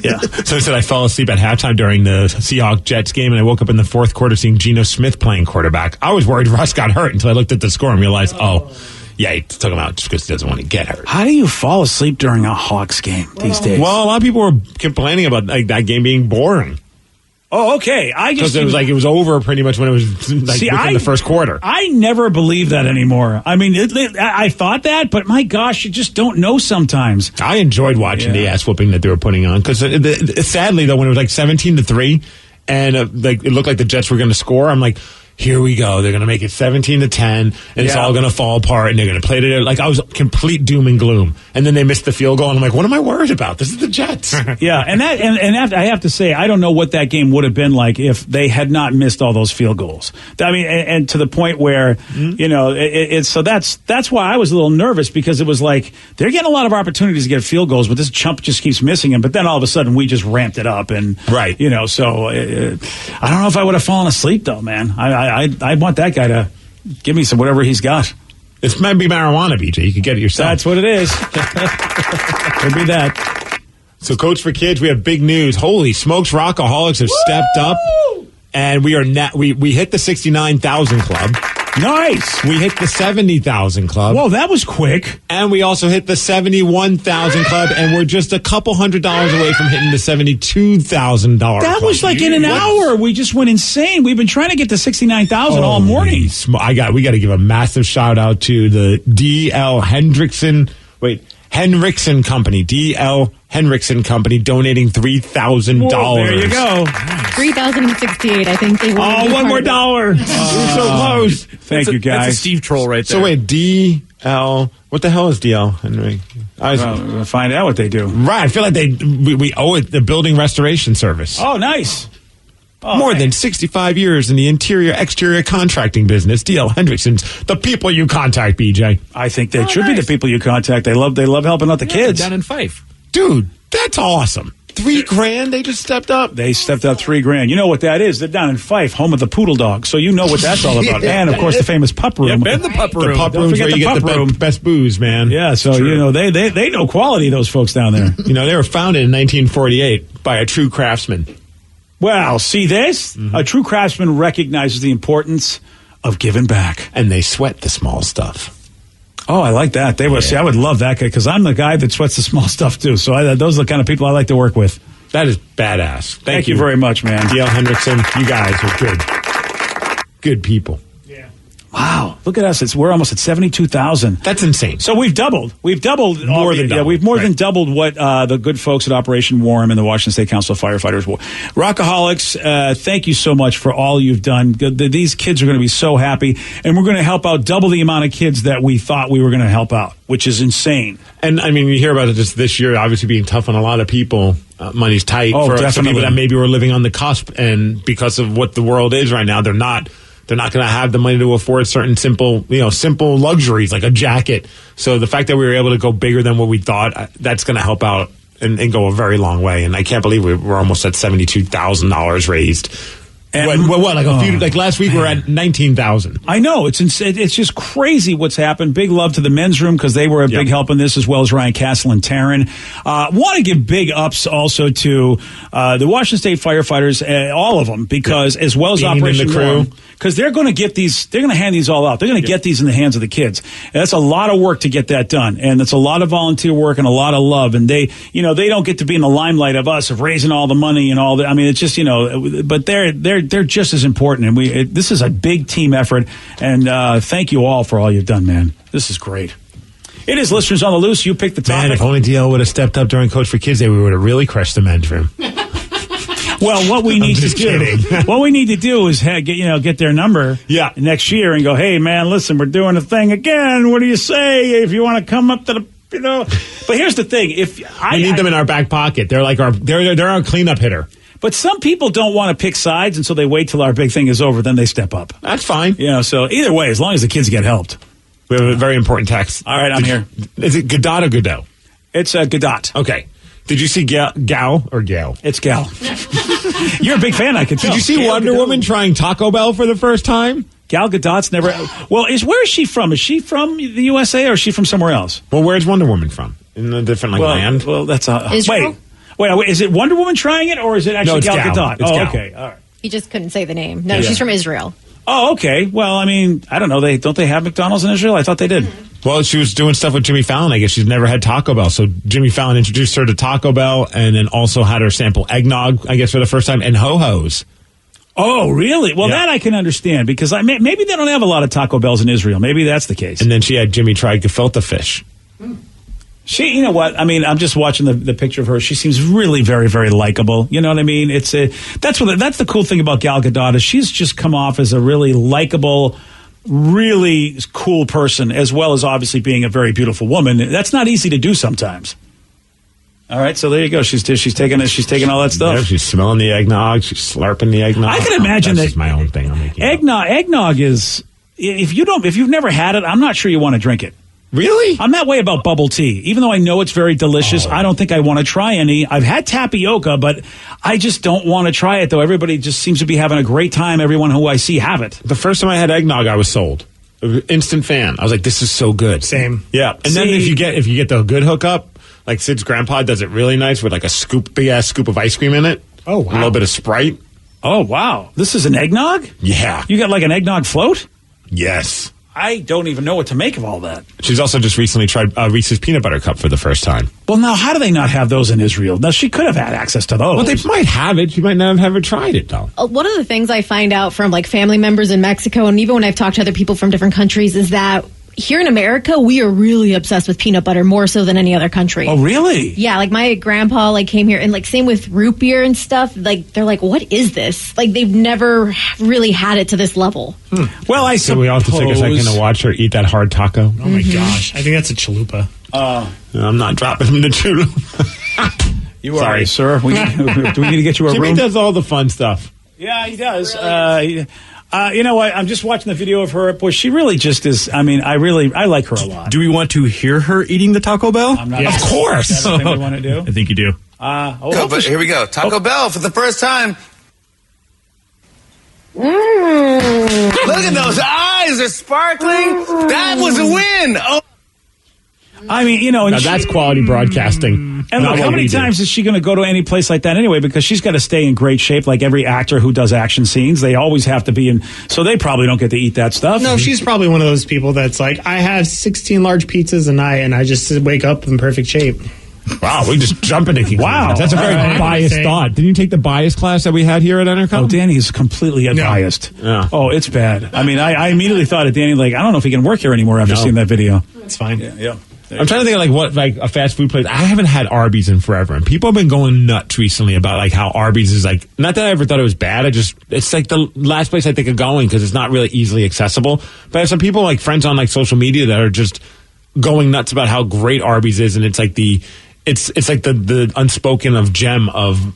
Yeah. So I said I fell asleep at halftime during the Seahawks-Jets game, and I woke up in the fourth quarter seeing Geno Smith playing quarterback. I was worried Russ got hurt until I looked at the score and realized, yeah, he took him out just because he doesn't want to get hurt. How do you fall asleep during a Hawks game these days? Well, a lot of people were complaining about that game being boring. Oh, okay. Because it was over pretty much when it was within the first quarter. I never believe that anymore. I mean, I thought that, but my gosh, you just don't know sometimes. I enjoyed watching the ass whooping that they were putting on because sadly though, when it was like 17-3 and it looked like the Jets were going to score, I'm like, here we go. They're going to make it 17-10, and it's all going to fall apart, and they're going to play it. Like, I was complete doom and gloom. And then they missed the field goal, and I'm like, what am I worried about? This is the Jets. Yeah, and I have to say, I don't know what that game would have been like if they had not missed all those field goals. I mean, and to the point where, so that's why I was a little nervous, because it was like, they're getting a lot of opportunities to get field goals, but this chump just keeps missing them. But then all of a sudden, we just ramped it up, and, so I don't know if I would have fallen asleep, though, man. I want that guy to give me some whatever he's got. This might be marijuana, BJ. You can get it yourself. That's what it is. Could be that. So, Coach for Kids, we have big news. Holy smokes, Rockaholics have stepped up, and we are we hit the 69,000 club. Nice. We hit the 70,000 club. Whoa, that was quick. And we also hit the 71,000 club, and we're just a couple $100 away from hitting the $72,000 club. That was like in an hour. We just went insane. We've been trying to get to 69,000 all morning. We got to give a massive shout out to the D.L. Hendrickson Company. D.L. Hendrickson Company donating $3,000. There you go. 3,068, I think they were. Oh, one more dollar. We're so close. Thank you, guys. That's a Steve troll right there. So wait, D.L. What the hell is D.L. Henry? We'll find out what they do. Right. I feel like we owe it the building restoration service. Oh, nice. More than 65 years in the exterior contracting business. D.L. Hendrickson's the people you contact, BJ. I think they should be the people you contact. They love helping out the kids. Down in Fife. Dude, that's awesome. $3,000, they just stepped up. They stepped up $3,000. You know what that is? They're down in Fife, home of the Poodle Dog. So you know what that's all about. And, of course, the famous pup room. Yeah, the pup room. The pup room's where you get the best booze, man. Yeah, so, they know quality, those folks down there. They were founded in 1948 by a true craftsman. Well, see this? Mm-hmm. A true craftsman recognizes the importance of giving back. And they sweat the small stuff. Oh, I like that. I would love that guy because I'm the guy that sweats the small stuff too. So those are the kind of people I like to work with. That is badass. Thank you very much, man. D.L. Hendrickson, you guys are good. Good people. Yeah. Wow. Look at us. We're almost at 72,000. That's insane. So we've doubled. We've doubled. More than doubled. Yeah, we've more than doubled what the good folks at Operation Warm and the Washington State Council of Firefighters will. Rockaholics, thank you so much for all you've done. These kids are going to be so happy, and we're going to help out double the amount of kids that we thought we were going to help out, which is insane. And, I mean, you hear about it just this year, obviously being tough on a lot of people. Money's tight for some people that maybe were living on the cusp, and because of what the world is right now, they're not going to have the money to afford certain simple luxuries like a jacket. So the fact that we were able to go bigger than what we thought, that's going to help out and go a very long way. And I can't believe we're almost at $72,000 raised. And like last week, we're at 19,000. I know it's just crazy what's happened. Big love to the men's room because they were a big help in this, as well as Ryan Castle and Taryn. Want to give big ups also to the Washington State firefighters, all of them, because as well as Operation Warm, because they're going to get these. They're going to hand these all out. They're going to get these in the hands of the kids. And that's a lot of work to get that done, and it's a lot of volunteer work and a lot of love. And they don't get to be in the limelight of us of raising all the money and all that. I mean, it's just but they're just as important, and this is a big team effort, and thank you all for all you've done, man. This is great. It is Listeners on the Loose. You picked the topic. Man, if only DL would have stepped up during Coach for Kids Day, we would have really crushed the men's room. Well, what we need to do is get their number next year and go, hey, man, listen, we're doing a thing again. What do you say if you want to come up to the But here's the thing: we need them in our back pocket. They're like they're our cleanup hitter. But some people don't want to pick sides, and so they wait till our big thing is over, then they step up. That's fine. So either way, as long as the kids get helped. We have a very important text. All right, I'm here. Is it Godot or Godot? It's Godot. Okay. Did you see Gal or Gal? It's Gal. You're a big fan, I can tell. Did you see Gal Wonder Gadot. Woman trying Taco Bell for the first time? Gal Gadot's never... Well, where is she from? Is she from the USA or is she from somewhere else? Well, where's Wonder Woman from? In a different land? Well, that's... Israel? Wait, is it Wonder Woman trying it or is it actually Gal Gadot? Gal. Okay, all right. He just couldn't say the name. No, she's from Israel. Oh, okay. Well, I mean, I don't know. Don't they have McDonald's in Israel? I thought they did. Well, she was doing stuff with Jimmy Fallon. I guess she's never had Taco Bell. So Jimmy Fallon introduced her to Taco Bell and then also had her sample eggnog, I guess, for the first time, and ho-hos. Oh, really? Well, that I can understand because maybe they don't have a lot of Taco Bells in Israel. Maybe that's the case. And then she had Jimmy try gefilte fish. You know what? I mean, I'm just watching the picture of her. She seems really very, very likable. You know what I mean? That's the cool thing about Gal Gadot is she's just come off as a really likable, really cool person, as well as obviously being a very beautiful woman. That's not easy to do sometimes. All right, so there you go. She's taking all that stuff. Yeah, she's smelling the eggnog. She's slurping the eggnog. I can imagine that's just my own thing. I'm making eggnog is if you've never had it, I'm not sure you want to drink it. Really? I'm that way about bubble tea. Even though I know it's very delicious, I don't think I want to try any. I've had tapioca, but I just don't want to try it, though. Everybody just seems to be having a great time. Everyone who I see have it. The first time I had eggnog, I was sold. Instant fan. I was like, this is so good. Same. Yeah. And then if you get the good hookup, like Sid's grandpa does it really nice with like a big ass scoop of ice cream in it. Oh, wow. A little bit of Sprite. Oh, wow. This is an eggnog? Yeah. You got like an eggnog float? Yes. I don't even know what to make of all that. She's also just recently tried Reese's Peanut Butter Cup for the first time. Well, now, how do they not have those in Israel? Now, she could have had access to those. Well, they might have it. She might not have ever tried it, though. One of the things I find out from like family members in Mexico, and even when I've talked to other people from different countries, is that here in America, we are really obsessed with peanut butter, more so than any other country. Oh, really? Yeah, like my grandpa like came here, and like same with root beer and stuff. Like they're like, what is this? Like they've never really had it to this level. Well, I So we all have to take a second to watch her eat that hard taco. Oh my gosh, I think that's a chalupa. I'm not dropping him the chalupa. You are, sorry, sir. Do we need to get you a Jimmy room? does all the fun stuff. Yeah, he does. You know what? I'm just watching the video of her. Boy, she really just is. I mean, I like her a lot. Do we want to hear her eating the Taco Bell? I'm not Of course. Is that everything we want to do? I think you do. But here we go. Taco Bell for the first time. Look at those eyes. They're sparkling. That was a win. Oh. I mean, you know, Now that's quality broadcasting. And look, how many times is she going to go to any place like that anyway? Because she's got to stay in great shape, like every actor who does action scenes. They always have to be in. So they probably don't get to eat that stuff. No, she's probably one of those people that's like, I have 16 large pizzas a night, and I just wake up in perfect shape. Wow, we just jump into conclusions. Wow. That's a very biased thought. Didn't you take the bias class that we had here at Entercom? Oh, Danny is completely biased. Yeah. Oh, it's bad. I mean, I immediately thought of Danny like, I don't know if he can work here anymore after seeing that video. It's fine. Yeah. I'm trying to think of like what like a fast food place. I haven't had Arby's in forever, and people have been going nuts recently about like how Arby's is like. Not that I ever thought it was bad. It's like the last place I think of going because it's not really easily accessible. But I have some people like friends on like social media that are just going nuts about how great Arby's is, and it's like it's like the unspoken of gem of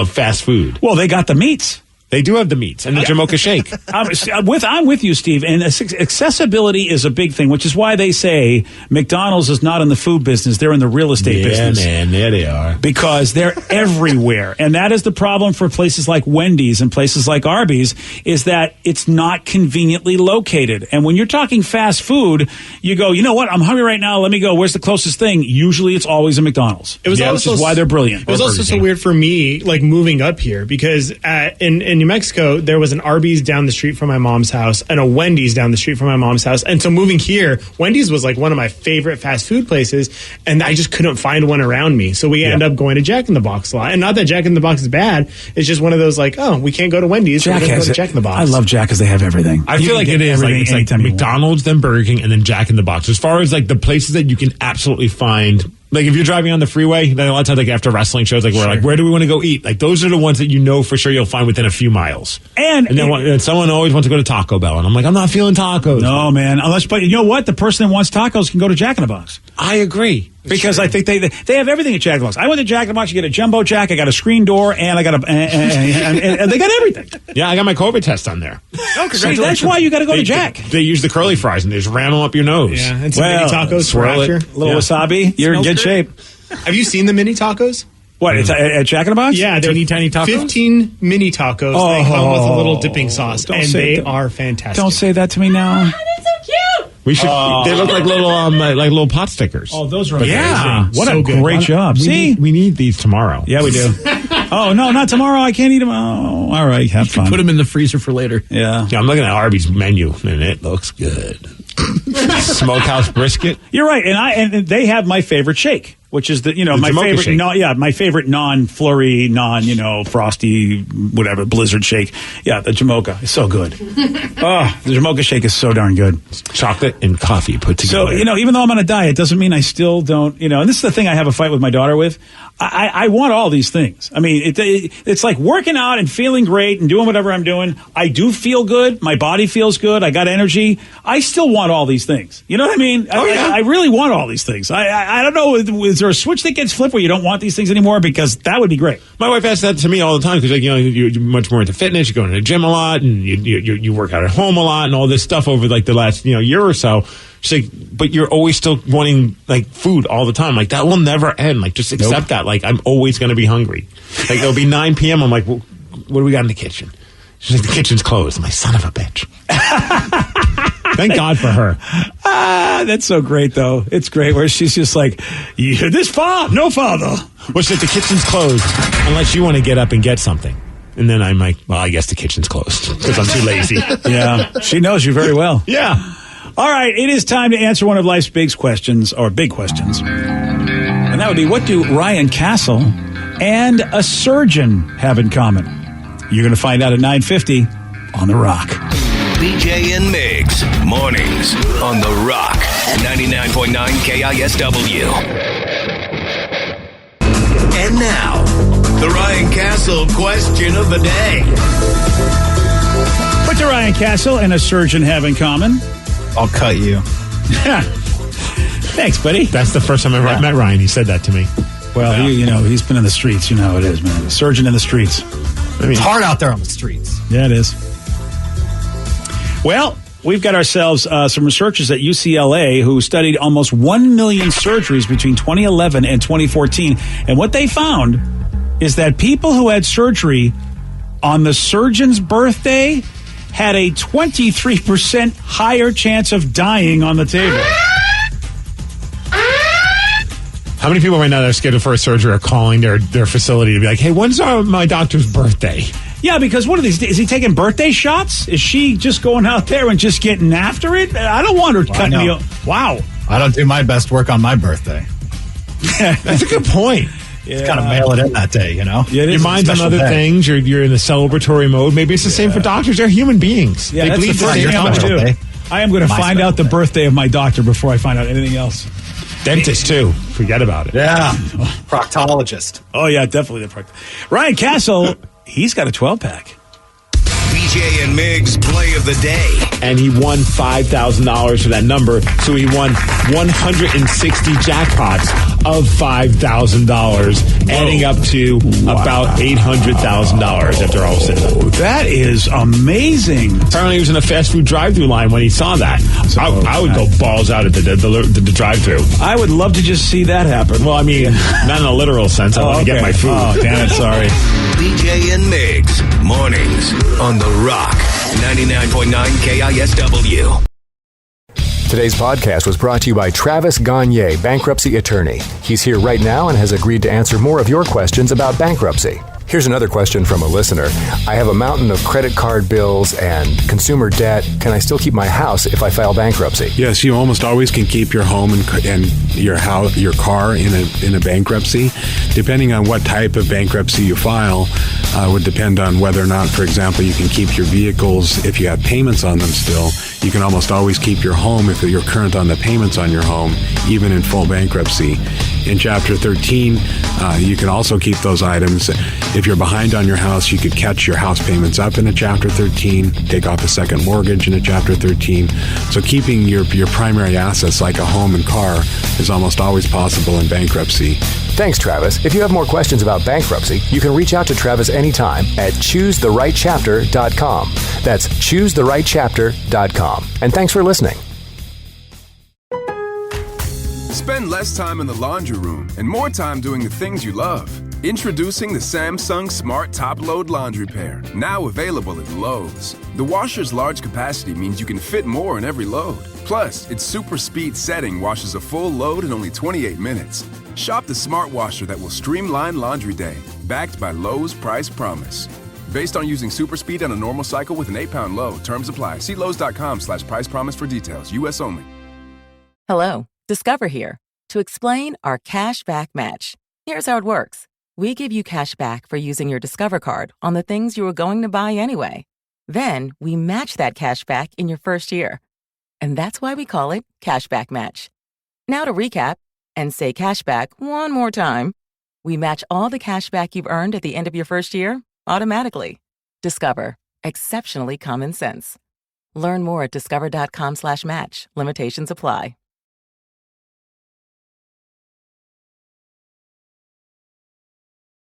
fast food. Well, they got the meats. They do have the meats and the Jamocha shake. I'm with you, Steve. And accessibility is a big thing, which is why they say McDonald's is not in the food business; they're in the real estate business. Yeah, man, there they are. Because they're everywhere, and that is the problem for places like Wendy's and places like Arby's. Is that it's not conveniently located. And when you're talking fast food, you go, you know what? I'm hungry right now. Let me go. Where's the closest thing? Usually, it's always a McDonald's. It was which is why they're brilliant. It was also so weird for me, like moving up here, because in New Mexico, there was an Arby's down the street from my mom's house and a Wendy's down the street from my mom's house. And so moving here, Wendy's was like one of my favorite fast food places, and I just couldn't find one around me. So we end up going to Jack in the Box a lot. And not that Jack in the Box is bad. It's just one of those like, oh, we can't go to Wendy's. We're going to go to Jack in the Box. I love Jack because they have everything. I feel like it is like, it's like McDonald's, then Burger King, and then Jack in the Box. As far as like the places that you can absolutely find. Like if you're driving on the freeway, then a lot of times like after wrestling shows, like we're like, where do we want to go eat? Like those are the ones that you know for sure you'll find within a few miles. And then someone always wants to go to Taco Bell, and I'm like, I'm not feeling tacos. No, man. But you know what? The person that wants tacos can go to Jack in the Box. I agree. Because I think they have everything at Jack in the Box. I went to Jack in the Box. You get a jumbo jack. I got a screen door, and I got and they got everything. Yeah, I got my COVID test on there. Oh, that's why you got to go to Jack. They use the curly fries and they just ram them up your nose. Yeah, and some mini tacos for after. A little wasabi. You're in good shape. Have you seen the mini tacos? What, it's at Jack in the Box? Yeah, they're tiny tacos. 15 mini tacos. They come with a little dipping sauce, and they are fantastic. Don't say that to me now. That's so cute. We should. They look like little like little pot stickers. Oh, those are amazing. What so a great job. We need these tomorrow. Yeah, we do. Oh, no, not tomorrow. I can't eat them. Oh, all right. Have fun. Put them in the freezer for later. Yeah. I'm looking at Arby's menu, and it looks good. Smokehouse brisket. You're right, and they have my favorite shake, which is my favorite. Shake. My favorite non-flurry, frosty, whatever blizzard shake. Yeah, the Jamocha is so good. The Jamocha shake is so darn good. Chocolate and coffee put together. So even though I'm on a diet, doesn't mean I still don't. And this is the thing I have a fight with my daughter with. I want all these things. I mean, it's like working out and feeling great and doing whatever I'm doing. I do feel good. My body feels good. I got energy. I still want all these things. You know what I mean? I really want all these things. I don't know. Is there a switch that gets flipped where you don't want these things anymore? Because that would be great. My wife asks that to me all the time because you're much more into fitness. You go to the gym a lot and you work out at home a lot and all this stuff over like the last year or so. She's like, but you're always still wanting like food all the time. Like that will never end. Like just accept that. Like I'm always going to be hungry. Like it'll be 9 p.m. I'm like, well, what do we got in the kitchen? She's like, the kitchen's closed. I'm like, son of a bitch. Thank God for her. That's so great, though. It's great where she's just like, you hear this, Fa? No, father. Well, she said the kitchen's closed unless you want to get up and get something. And then I'm like, well, I guess the kitchen's closed because I'm too lazy. Yeah, she knows you very well. Yeah. All right, it is time to answer one of life's big questions. And that would be, what do Ryan Castle and a surgeon have in common? You're going to find out at 9:50 on The Rock. BJ and Migs, mornings on The Rock, 99.9 KISW. And now, the Ryan Castle question of the day. What do Ryan Castle and a surgeon have in common? I'll cut you. Thanks, buddy. That's the first time I ever met Ryan. He said that to me. Well, he's been in the streets. You know how it is, man. Surgeon in the streets. It's hard out there on the streets. Yeah, it is. Well, we've got ourselves some researchers at UCLA who studied almost 1 million surgeries between 2011 and 2014. And what they found is that people who had surgery on the surgeon's birthday had a 23% higher chance of dying on the table. How many people right now that are scheduled for a surgery are calling their facility to be like, hey, when's my doctor's birthday? Yeah, because one of these, is he taking birthday shots? Is she just going out there and just getting after it? I don't want her cutting me off. Wow. I don't do my best work on my birthday. That's a good point. Yeah. Just got to mail it in that day, you know? Yeah, your mind's on other things. You're in a celebratory mode. Maybe it's the same for doctors. They're human beings. Yeah, they bleed the first thing I'm going to do. I am going to find out the birthday of my doctor before I find out anything else. Dentist, too. Forget about it. Yeah. Proctologist. Oh, yeah, definitely the proctologist. Ryan Castle, he's got a 12-pack. BJ and Migs play of the day. And he won $5,000 for that number. So he won 160 jackpots of $5,000, adding up to about $800,000 after all said and done. That is amazing. Apparently he was in a fast food drive-thru line when he saw that. So I would go balls out at the drive-thru. I would love to just see that happen. Well, I mean, not in a literal sense. I want to get my food. Oh, damn it, sorry. BJ and Migs, mornings on The Rock, 99.9 KISW. Today's podcast was brought to you by Travis Gagne, bankruptcy attorney. He's here right now and has agreed to answer more of your questions about bankruptcy. Here's another question from a listener. I have a mountain of credit card bills and consumer debt. Can I still keep my house if I file bankruptcy? Yes, you almost always can keep your home and your house, your car in a bankruptcy. Depending on what type of bankruptcy you file, would depend on whether or not, for example, you can keep your vehicles if you have payments on them still. You can almost always keep your home if you're current on the payments on your home, even in full bankruptcy. In Chapter 13, you can also keep those items. If you're behind on your house, you could catch your house payments up in a Chapter 13, take off a second mortgage in a Chapter 13. So keeping your primary assets like a home and car is almost always possible in bankruptcy. Thanks, Travis. If you have more questions about bankruptcy, you can reach out to Travis anytime at choosetherightchapter.com. That's choosetherightchapter.com. And thanks for listening. Spend less time in the laundry room and more time doing the things you love. Introducing the Samsung Smart Top Load Laundry Pair, now available at Lowe's. The washer's large capacity means you can fit more in every load. Plus, its super speed setting washes a full load in only 28 minutes. Shop the smart washer that will streamline laundry day, backed by Lowe's Price Promise. Based on using super speed on a normal cycle with an 8-pound load. Terms apply. See Lowe's.com/price promise for details. U.S. only. Hello, Discover here to explain our cash back match. Here's how it works. We give you cash back for using your Discover card on the things you were going to buy anyway. Then we match that cash back in your first year. And that's why we call it Cashback Match. Now to recap and say cashback one more time. We match all the cash back you've earned at the end of your first year automatically. Discover. Exceptionally common sense. Learn more at discover.com/match. Limitations apply.